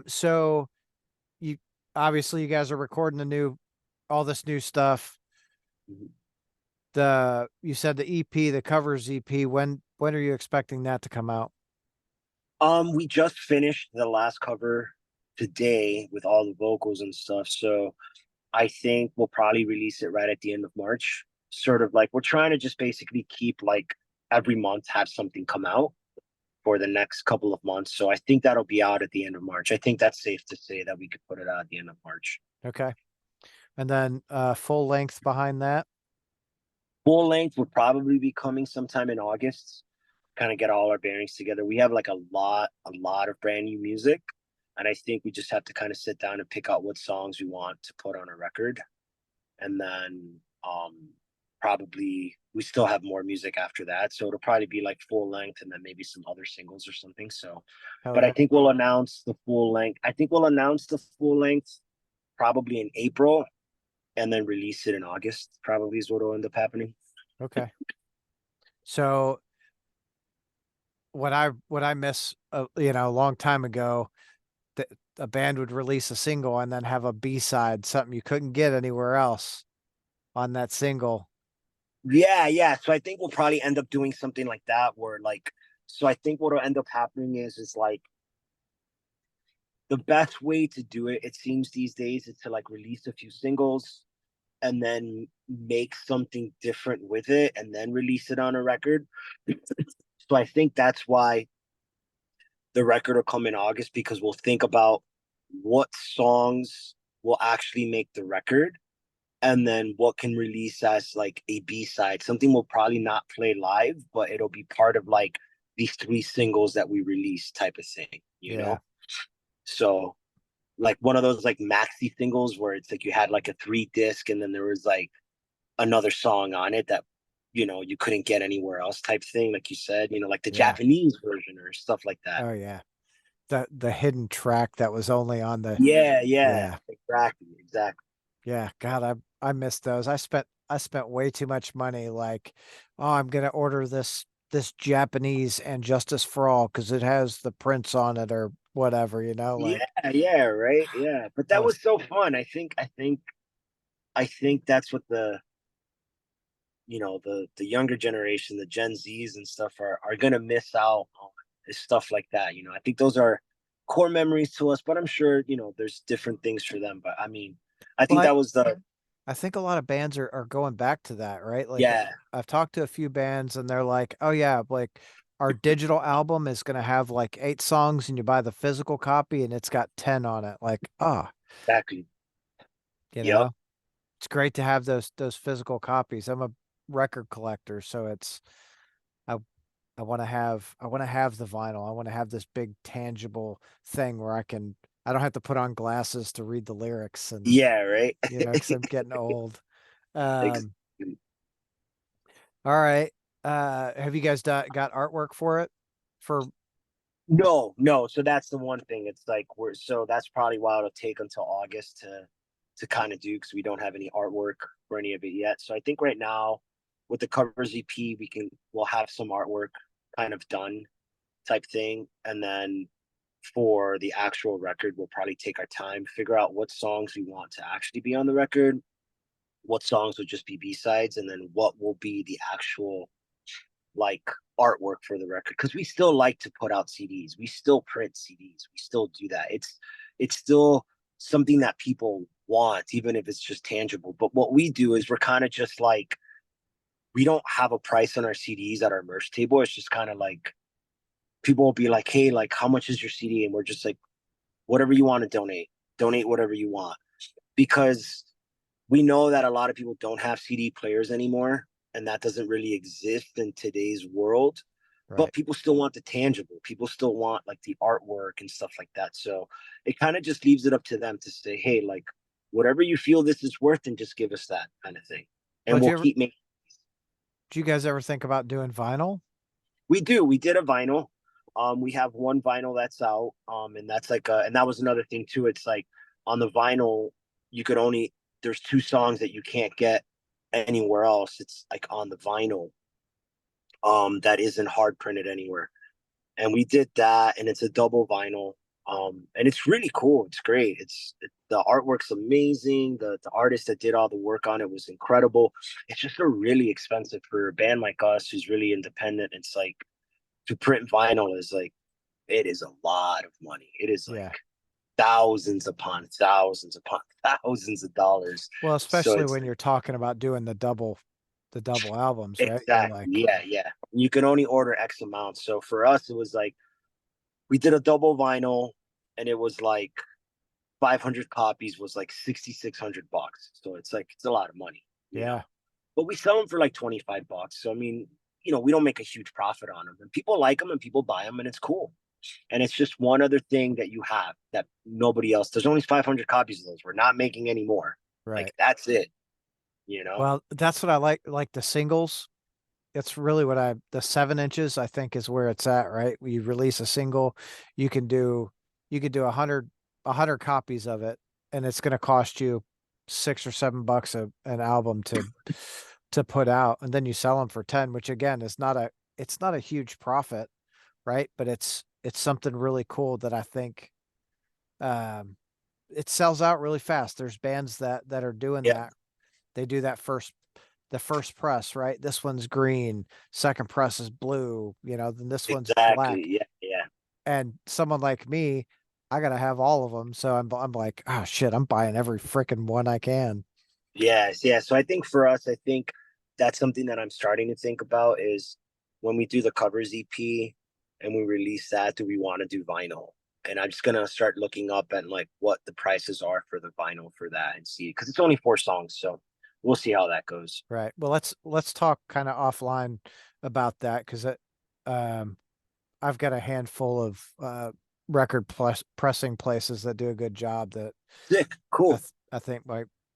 So you obviously you guys are recording all this new stuff. Mhm. You said the EP, the covers EP. When are you expecting that to come out? We just finished the last cover today with all the vocals and stuff. So I think we'll probably release it right at the end of March. Sort of like we're trying to just basically keep like every month have something come out for the next couple of months. So I think that'll be out at the end of March. I think that's safe to say that we could put it out at the end of March. Okay. And then full length behind that. Full length would probably be coming sometime in August. Kind of get all our bearings together. We have like a lot of brand new music. And I think we just have to kind of sit down and pick out what songs we want to put on a record. And then probably we still have more music after that. So it'll probably be like full length and then maybe some other singles or something. So, Hell but I yeah. think we'll announce the full length. I think we'll announce the full length probably in April and then release it in August, probably is what will end up happening. Okay. So what I miss, a long time ago, that a band would release a single and then have a B side, something you couldn't get anywhere else on that single. Yeah, yeah. So I think we'll probably end up doing something like that where like so I think what'll end up happening is like the best way to do it, it seems these days, is to like release a few singles and then make something different with it and then release it on a record. So I think that's why the record will come in August because we'll think about what songs will actually make the record and then what can release as like a B-side. Something we'll probably not play live, but it'll be part of like these three singles that we release type of thing, you Yeah. know? So like one of those like maxi singles where it's like you had like a 3 disc and then there was like another song on it that you couldn't get anywhere else type thing, like you said, like the Yeah. Japanese version or stuff like that. Oh yeah. The hidden track that was only on the Yeah, yeah, yeah. exactly, exactly. Yeah. God, I missed those. I spent way too much money like, oh, I'm gonna order this Japanese and Justice for All because it has the prints on it or whatever, Yeah, like yeah, right. Yeah. But that that was was so fun. I think that's what the younger generation, the Gen Zs and stuff are gonna miss out on is stuff like that. I think those are core memories to us, but I'm sure, there's different things for them. But I mean, I well, think that was the I think a lot of bands are going back to that, right? Like yeah, I've talked to a few bands and they're like, "Oh yeah, like our digital album is going to have like 8 songs and you buy the physical copy and it's got 10 on it." Like, oh, exactly. you Yep. know, it's great to have those physical copies. I'm a record collector, so I I want to have the vinyl. I want to have this big tangible thing where I don't have to put on glasses to read the lyrics and Yeah, right. because I'm getting old. Um Exactly. All right. Have you guys got artwork for it? For No, no. So that's the one thing. It's like that's probably why it'll take until August to kind of do because we don't have any artwork for any of it yet. So I think right now with the covers EP, we'll have some artwork kind of done type thing. And then for the actual record, we'll probably take our time, figure out what songs we want to actually be on the record, what songs would just be B-sides, and then what will be the actual like artwork for the record because we still like to put out CDs. We still print CDs. We still do that. It's still something that people want, even if it's just tangible. But what we do is we're kind of just like, we don't have a price on our CDs at our merch table. It's just kind of like people will be like, hey, like, how much is your CD? And we're just like, whatever you want to donate whatever you want. Because we know that a lot of people don't have CD players anymore, and that doesn't really exist in today's world. But Right. people still want the tangible. People still want like the artwork and stuff like that. So it kind of just leaves it up to them to say, hey, like whatever you feel this is worth, and just give us that kind of thing. Well, And we'll keep making. do you guys ever think about doing vinyl? We do. We did a vinyl. We have one vinyl that's out. And that's like and that was another thing too. It's like on the vinyl, you could only there's two songs that you can't get anywhere else. It's like on the vinyl, that isn't hard printed anywhere. And we did that, and it's a double vinyl. And it's really cool. It's great. The artwork's amazing. The artist that did all the work on it was incredible. It's just a really expensive for a band like us who's really independent. It's like to print vinyl is like it is a lot of money. It is like Yeah. thousands upon thousands upon thousands of dollars. Well, So especially it's when like you're talking about doing the double albums, right? You're exactly, like, yeah, yeah. You can only order X amount. So for us, it was like we did a double vinyl, and it was like 500 copies was like 6,600 bucks. So it's like it's a lot of money, you know. yeah, But we sell them for like 25 bucks. So I mean, we don't make a huge profit on them, and people like them and people buy them, and it's cool. And it's just one other thing that you have that nobody else. There's only 500 copies of those. We're not making any more. Like right. that's it, you know. Well, that's what I like the singles. It's really what the 7 inches I think is where it's at, right? You release a single, you can do you could do a hundred copies of it, and it's going to cost you $6 or $7 an album to put out, and then you sell them for 10, which again is not a it's not a huge profit, right? But it's something really cool that I think um it sells out really fast. There's bands that are doing Yeah, that. They do that the first press, right? This one's green, second press is blue, then this one's exactly. black. Yeah, yeah. And someone like me, I gotta have all of them. So I'm like, oh shit, I'm buying every freaking one I can. Yes, yeah. So I think for us, I think that's something that I'm starting to think about is when we do the covers EP and we release that, do we want to do vinyl? And I'm just gonna start looking up at like what the prices are for the vinyl for that and see because it's only 4 songs, so we'll see how that goes. Right. Well, let's talk kind of offline about that because um I've got a handful of record pressing places that do a good job that Sick, cool. I think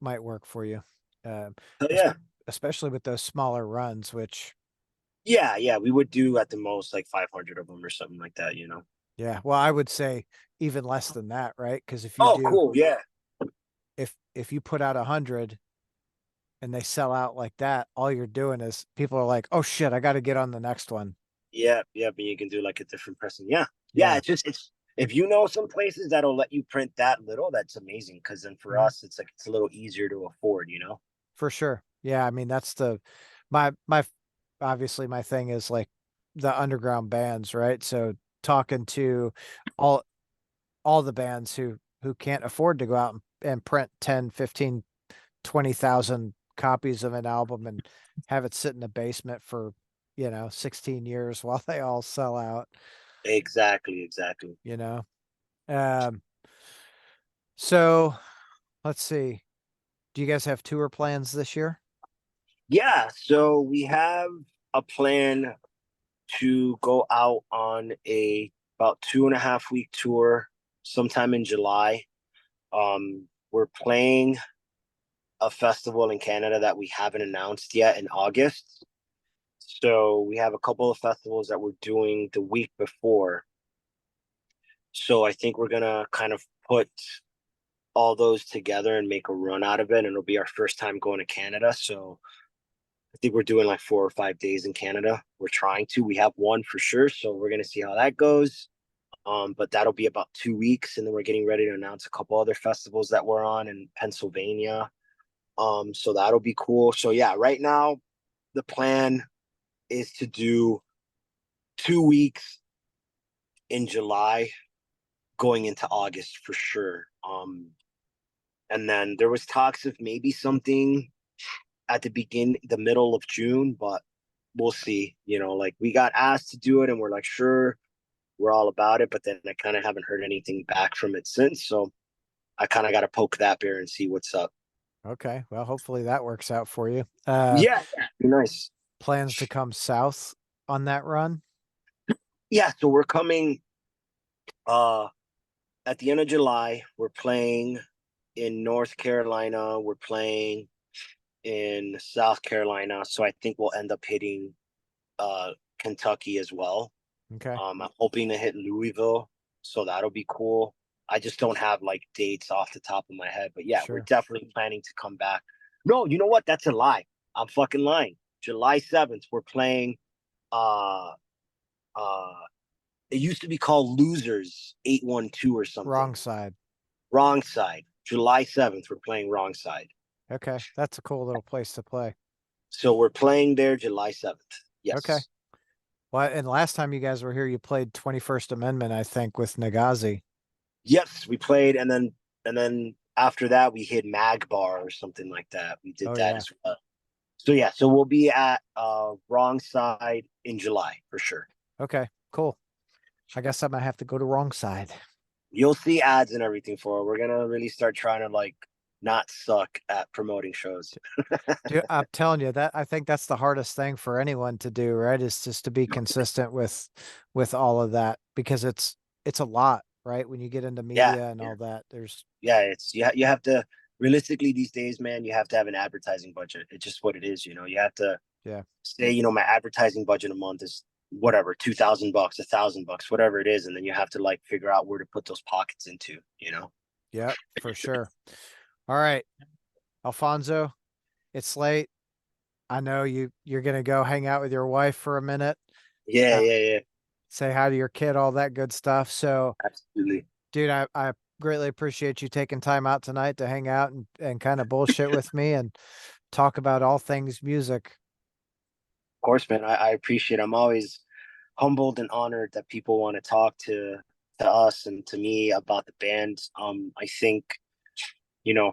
might work for you. Um, Hell espe- yeah. especially with those smaller runs, which Yeah, yeah. We would do at the most like 500 of them or something like that, you know. yeah, well, I would say even less than that, right? Because Oh, cool. Yeah. if you put out 100 and they sell out like that, all you're doing is people are like, oh shit, I got to get on the next one. Yeah, yeah, but you can do like a different pressing. Yeah. Yeah, Yeah. it's if you know some places that'll let you print that little, that's amazing. Cause then for Mhm. us, it's like it's a little easier to afford, you know? For sure. Yeah, I mean that's my obviously my thing is like the underground bands, right? So talking to all all the bands who can't afford to go out and print 10, 15, 20,000 copies of an album and have it sit in the basement for, 16 years while they all sell out, Exactly, exactly. you know. Um so let's see. Do you guys have tour plans this year? Yeah, so we have a plan to go out on a about 2.5 week tour sometime in July. We're playing a festival in Canada that we haven't announced yet in August. So we have a couple of festivals that we're doing the week before. So I think we're gonna kind of put all those together and make a run out of it. And it'll be our first time going to Canada. So I think we're doing like 4 or 5 days in Canada. We're trying to. We have one for sure. So we're gonna see how that goes. But that'll be about 2 weeks, and then we're getting ready to announce a couple other festivals that we're on in Pennsylvania. So that'll be cool. So yeah, right now the plan is to do 2 weeks in July, going into August for sure. And then there was talks of maybe something at the middle of June, but we'll see. Like we got asked to do it and we're like, sure, we're all about it. But then I kind of haven't heard anything back from it since. So I kind of got to poke that bear and see what's up. Okay. Well, hopefully that works out for you. Yeah, yeah, be nice. Plans to come south on that run? Yeah, so we're coming uh at the end of July. We're playing in North Carolina. We're playing in South Carolina. So I think we'll end up hitting Kentucky as well. Okay. I'm hoping to hit Louisville, so that'll be cool. I just don't have like dates off the top of my head, but yeah, we're Sure. definitely planning to come back. No, you know what? That's a lie. I'm fucking lying. July 7th, we're playing uh uh it used to be called Losers 812 or something. Wrong side. Wrong side. July 7th, we're playing wrong side. Okay. That's a cool little place to play. So we're playing there July 7th. Okay. Yes. Well, and last time you guys were here, you played 21st Amendment, I think, with Nagazi. Yes, we played and then after that we hit Mag Bar or something like that. We did Oh, that yeah. as well. So yeah, so we'll be at wrong side in July for sure. Okay. Cool. I guess I might have to go to wrong side. You'll see ads and everything for it. We're gonna really start trying to like not suck at promoting shows. Dude, I'm telling you that I think that's the hardest thing for anyone to do, right? Is just to be consistent with all of that because it's a lot, right? When you get into Yeah, media and yeah, all that, there's yeah. You have to realistically these days, man. You have to have an advertising budget. It's just what it is. You have to yeah. say, my advertising budget a month is whatever, $2,000, $1,000, whatever it is, and then you have to like figure out where to put those pockets into. Yep, for sure. All right, Alfonso, it's late. I know you're gonna go hang out with your wife for a minute, Yeah, uh, yeah, yeah. say hi to your kid, all that good stuff. So, Absolutely. dude, I greatly appreciate you taking time out tonight to hang out and kind of bullshit with me and talk about all things music. Of course, man. I appreciate it. I'm always humbled and honored that people want to talk to us and to me about the band. I think,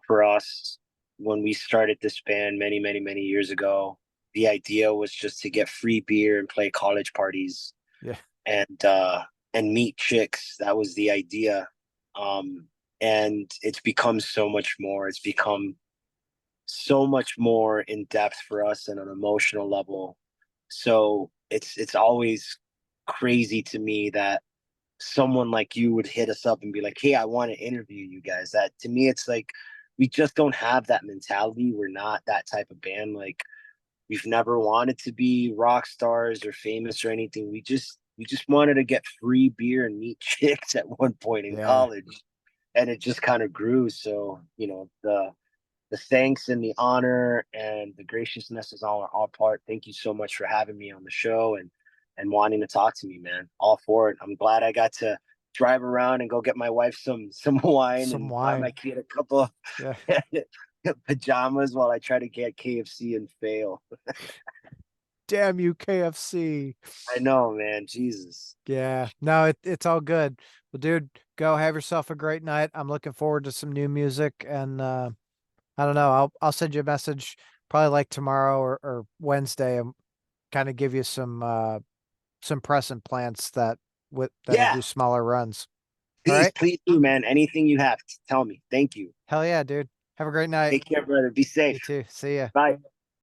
for us, when we started this band many, many, many years ago, the idea was just to get free beer and play college parties Yeah, and meet chicks. That was the idea. Um, and it's become so much more. It's become so much more in depth for us and on an emotional level. So it's always crazy to me that someone like you would hit us up and be like, "Hey, I want to interview you guys." That to me, it's like we just don't have that mentality. We're not that type of band. Like we've never wanted to be rock stars or famous or anything. We just wanted to get free beer and meet chicks at one point in yeah. college, and it just kind of grew. So the thanks and the honor and the graciousness is all on our part. Thank you so much for having me on the show and wanting to talk to me, man. All for it. I'm glad I got to drive around and go get my wife some wine Some and buy my wine. kid a couple of Yeah. pajamas while I try to get KFC and fail. Damn you, KFC. I know, man. Jesus. Yeah. No, it's all good. Well, dude, go have yourself a great night. I'm looking forward to some new music and I don't know. I'll send you a message probably like tomorrow or Wednesday and kind of give you some pressing plants that'll Yeah, do smaller runs. All please, right. please do, man. Anything you have, tell me. Thank you. Hell yeah, dude. Have a great night. Take care, brother. Be You safe. too. See ya. Bye.